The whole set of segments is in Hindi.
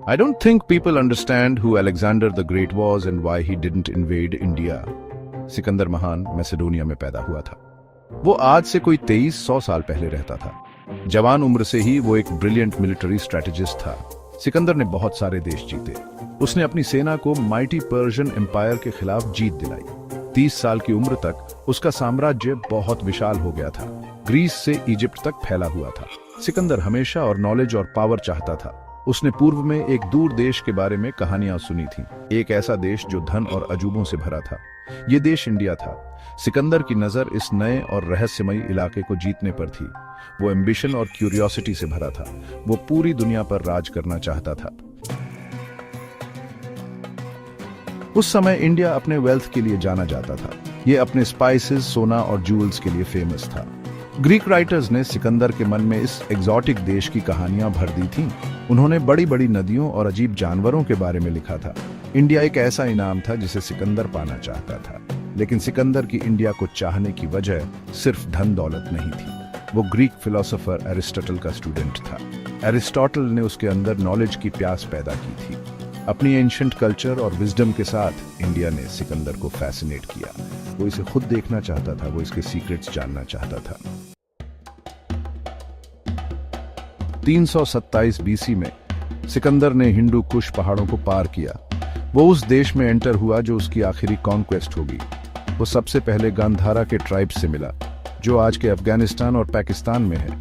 I don't think people understand who Alexander the Great was and why he didn't invade India. Sikandar महान मैसेडोनिया में पैदा हुआ था। वो आज से कोई 2300 साल पहले रहता था। जवान उम्र से ही वो एक ब्रिलियंट मिलिट्री स्ट्रेटेजिस्ट था। सिकंदर ने बहुत सारे देश जीते। उसने अपनी सेना को माइटी पर्शियन एम्पायर के खिलाफ जीत दिलाई। 30 साल की उम्र तक उसका साम्राज्य बहुत विशाल हो गया था। ग्रीस से इजिप्ट तक फैला हुआ था। सिकंदर हमेशा और नॉलेज और पावर चाहता था। उसने पूर्व में एक दूर देश के बारे में कहानियां सुनी थीं। एक ऐसा देश जो धन और अजूबों से भरा था। ये देश इंडिया था। सिकंदर की नजर इस नए और रहस्यमयी इलाके को जीतने पर थी। वो एम्बिशन और क्यूरियोसिटी से भरा था। वो पूरी दुनिया पर राज करना चाहता था। उस समय इंडिया अपने वेल्थ के लिए जाना जाता था। ये अपने स्पाइसेस, सोना और जूल्स के लिए फेमस था। ग्रीक राइटर्स ने सिकंदर के मन में इस एग्जॉटिक देश की कहानियां भर दी थीं। उन्होंने बड़ी बड़ी नदियों और अजीब जानवरों के बारे में लिखा था। इंडिया एक ऐसा इनाम था जिसे सिकंदर पाना चाहता था। लेकिन सिकंदर की इंडिया को चाहने की वजह सिर्फ धन दौलत नहीं थी। वो ग्रीक फिलोसोफर एरिस्टोटल का स्टूडेंट था। एरिस्टोटल ने उसके अंदर नॉलेज की प्यास पैदा की थी। अपनी एंशिएंट कल्चर और विजडम के साथ इंडिया ने सिकंदर को फैसिनेट किया। वो इसे खुद देखना चाहता था। वो इसके सीक्रेट्स जानना चाहता था। 327 बीसी में सिकंदर ने हिंदू कुश पहाड़ों को पार किया। वो उस देश में एंटर हुआ जो उसकी आखिरी कॉन्क्वेस्ट होगी। वो सबसे पहले गांधारा के ट्राइब्स से मिला, जो आज के अफगानिस्तान और पाकिस्तान में है।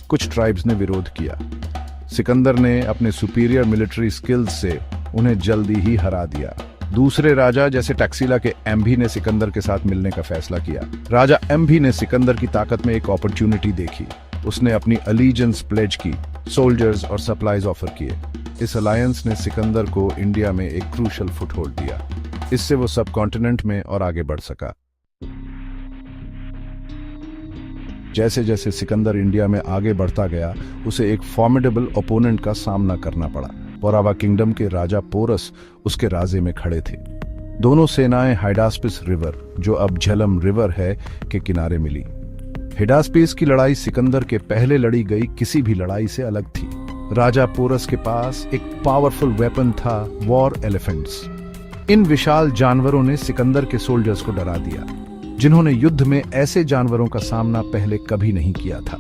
कुछ ट्राइब्स ने विरोध किया। सिकंदर ने अपने सुपीरियर मिलिट्री स्किल्स से उन्हें जल्दी ही हरा दिया। दूसरे राजा जैसे टैक्सीला के एम्भी ने सिकंदर के साथ मिलने का फैसला किया। राजा एम्भी ने सिकंदर की ताकत में एक अपॉर्चुनिटी देखी। उसने अपनी अलीजेंस प्लेज की, सोल्जर्स और सप्लाईज ऑफर किए। इस अलायंस ने सिकंदर को इंडिया में एक क्रूशल फुटहोल्ड दिया। इससे वो सब कॉन्टिनेंट में और आगे बढ़ सका। जैसे जैसे सिकंदर इंडिया में आगे बढ़ता गया, उसे एक फॉर्मिडेबल ओपोनेंट का सामना करना पड़ा। पोरावा किंगडम के राजा पोरस उसके राजे में खड़े थे। दोनों सेनाएं हाइडास्पिस रिवर, जो अब झेलम रिवर है, के किनारे मिली। हिडास्पेस की लड़ाई सिकंदर के पहले लड़ी गई किसी भी लड़ाई से अलग थी। राजा पोरस के पास एक पावरफुल वेपन था, वॉर एलिफेंट्स। इन विशाल जानवरों ने सिकंदर के सोल्जर्स को डरा दिया, जिन्होंने युद्ध में ऐसे जानवरों का सामना पहले कभी नहीं किया था।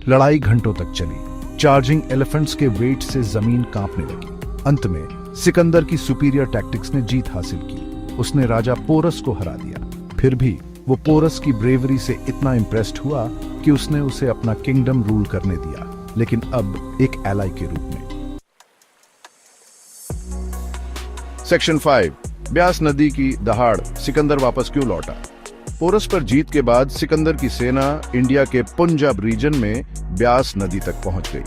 लड़ाई घंटों तक चली। चार्जिंग एलिफेंट्स के वेट से जमीन कांपने लगी। अंत में सिकंदर की सुपीरियर टैक्टिक्स ने जीत हासिल की। उसने राजा पोरस को हरा दिया। फिर भी वो पोरस की ब्रेवरी से इतना इम्प्रेस्ड हुआ कि उसने उसे अपना किंगडम रूल करने दिया, लेकिन अब एक एलाई के रूप में। सेक्शन 5, ब्यास नदी की दहाड़, सिकंदर वापस क्यों लौटा। पोरस पर जीत के बाद सिकंदर की सेना इंडिया के पंजाब रीजन में ब्यास नदी तक पहुंच गई।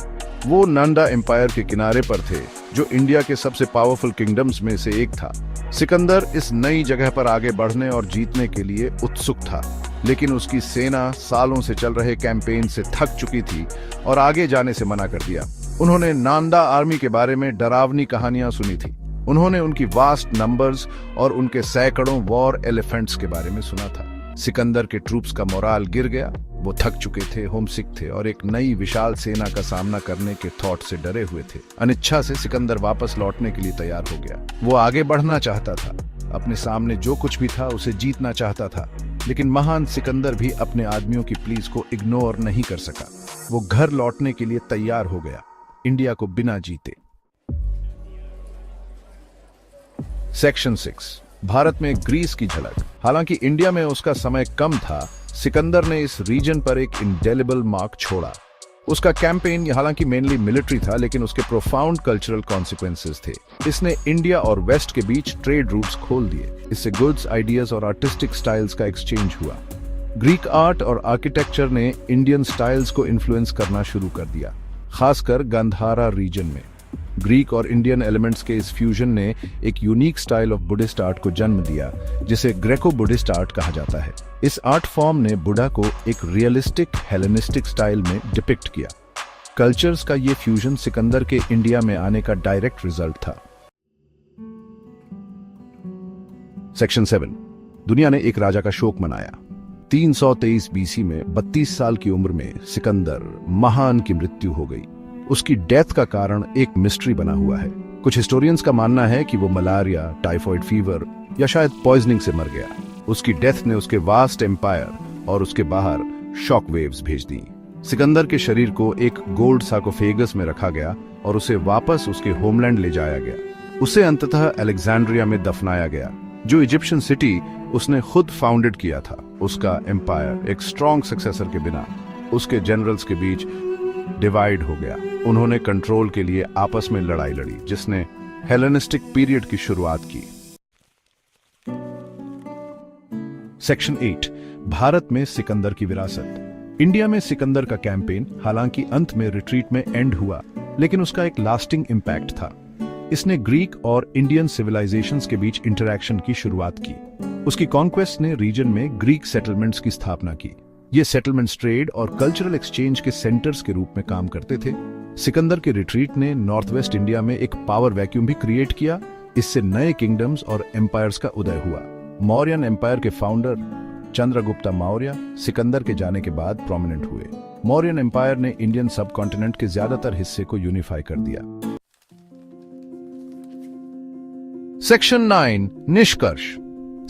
वो नांदा एम्पायर के किनारे पर थे, जो इंडिया के सबसे पावरफुल किंगडम्स में से एक था। सिकंदर इस नई जगह पर आगे बढ़ने और जीतने के लिए उत्सुक था, लेकिन उसकी सेना सालों से चल रहे कैंपेन से थक चुकी थी और आगे जाने से मना कर दिया। उन्होंने नांदा आर्मी के बारे में डरावनी कहानियां सुनी थी। उन्होंने उनकी वास्ट नंबर्स और उनके सैकड़ों वॉर एलिफेंट्स के बारे में सुना था। सिकंदर के ट्रूप्स का मोराल गिर गया। वो थक चुके थे, होमसिक थे और एक नई विशाल सेना का सामना करने के थॉट से डरे हुए थे। अनिच्छा से सिकंदर वापस लौटने के लिए तैयार हो गया। वो आगे बढ़ना चाहता था। अपने सामने जो कुछ भी था उसे जीतना चाहता था। लेकिन महान सिकंदर भी अपने आदमियों की प्लीज को इग्नोर नहीं कर सका। वो घर लौटने के लिए तैयार हो गया, इंडिया को बिना जीते। सेक्शन 6, भारत में ग्रीस की झलक। हालांकि इंडिया में उसका समय कम था, सिकंदर ने इस रीजन पर एक इंडेलिबल मार्क छोड़ा। उसका कैंपेन हालांकि मेनली मिलिट्री था, लेकिन उसके प्रोफाउंड कल्चरल कॉन्सिक्वेंसेस थे। इसने इंडिया और वेस्ट के बीच ट्रेड रूट्स खोल दिए। इससे गुड्स, आइडियाज और आर्टिस्टिक स्टाइल्स का एक्सचेंज हुआ। ग्रीक आर्ट और आर्किटेक्चर ने इंडियन स्टाइल्स को इन्फ्लुएंस करना शुरू कर दिया, खासकर गांधारा रीजन में। ग्रीक और इंडियन एलिमेंट्स के इस फ्यूजन ने एक unique style of Buddhist art को जन्म दिया, जिसे ग्रेको बुद्धिस्ट आर्ट कहा जाता है। इस आर्ट फॉर्म ने बुद्धा को एक रियलिस्टिक हेलेनिस्टिक स्टाइल में डिपिक्ट किया। कल्चर्स का ये फ्यूजन सिकंदर के इंडिया में आने का डायरेक्ट रिजल्ट था। सेक्शन 7, दुनिया ने एक राजा का शोक मनाया। 323 बीसी में 32 साल की उम्र में सिकंदर महान की मृत्यु हो गई। उसकी डेथ का कारण एक मिस्ट्री बना हुआ है। कुछ हिस्टोरियंस का मानना है कि वो मलेरिया, टाइफॉइड फीवर या शायद पॉइजनिंग से मर गया। उसकी डेथ ने उसके वास्ट एम्पायर और उसके बाहर शॉक वेव्स भेज दी। सिकंदर के शरीर को एक गोल्ड सार्कोफेगस में रखा गया और उसे वापस उसके होमलैंड ले जाया गया। उसे अंततः अलेक्जेंड्रिया में दफनाया गया, जो इजिप्शियन सिटी उसने खुद फाउंडेड किया था। उसका एम्पायर एक स्ट्रॉन्ग सक्सेसर के बिना उसके जनरल्स के बीच डिवाइड हो गया। उन्होंने कंट्रोल के लिए आपस में लड़ाई लड़ी, जिसने हेलेनिस्टिक पीरियड की शुरुआत की। सेक्शन 8, भारत में सिकंदर की विरासत। इंडिया में सिकंदर का कैंपेन हालांकि अंत में रिट्रीट में एंड हुआ, लेकिन उसका एक लास्टिंग इंपैक्ट था। इसने ग्रीक और इंडियन सिविलाइजेशंस के बीच इंटरैक्शन की शुरुआत की। उसकी कॉन्क्वेस्ट ने रीजन में ग्रीक सेटलमेंट्स की स्थापना की। ये सेटलमेंट्स ट्रेड और कल्चरल एक्सचेंज के सेंटर्स के रूप में काम करते थे। सिकंदर के रिट्रीट ने नॉर्थ वेस्ट इंडिया में एक पावर वैक्यूम भी क्रिएट किया। इससे नए किंगडम्स और एम्पायर्स का उदय हुआ। मौर्यन एम्पायर के फाउंडर चंद्रगुप्ता मौर्य सिकंदर के जाने के बाद प्रोमिनेंट हुए। मौर्यन एम्पायर ने इंडियन सबकॉन्टिनेंट के ज्यादातर हिस्से को यूनिफाई कर दिया। सेक्शन 9, निष्कर्ष।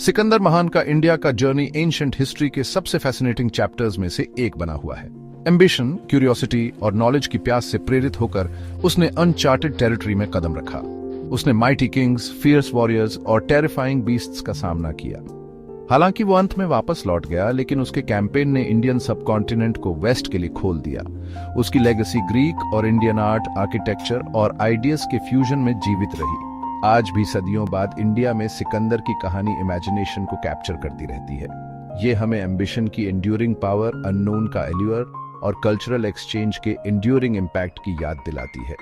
सिकंदर महान का इंडिया का जर्नी एंशिएंट हिस्ट्री के सबसे फैसिनेटिंग चैप्टर्स में से एक बना हुआ है। एम्बिशन, क्यूरियोसिटी और नॉलेज की प्यास से प्रेरित होकर उसने अनचार्टेड टेरिटरी में कदम रखा। उसने माइटी किंग्स, फियर्स वॉरियर्स और टेरिफाइंग बीस्ट्स का सामना किया। हालांकि वो अंत में वापस लौट गया, लेकिन उसके कैंपेन ने इंडियन सबकॉन्टिनेंट को वेस्ट के लिए खोल दिया। उसकी लेगेसी ग्रीक और इंडियन आर्ट, आर्किटेक्चर और आइडियाज के फ्यूजन में जीवित रही। आज भी सदियों बाद इंडिया में सिकंदर की कहानी इमेजिनेशन को कैप्चर करती रहती है। ये हमें एम्बिशन की एंड्यूरिंग पावर, अननोन का एल्यूर और कल्चरल एक्सचेंज के एंड्यूरिंग इम्पैक्ट की याद दिलाती है।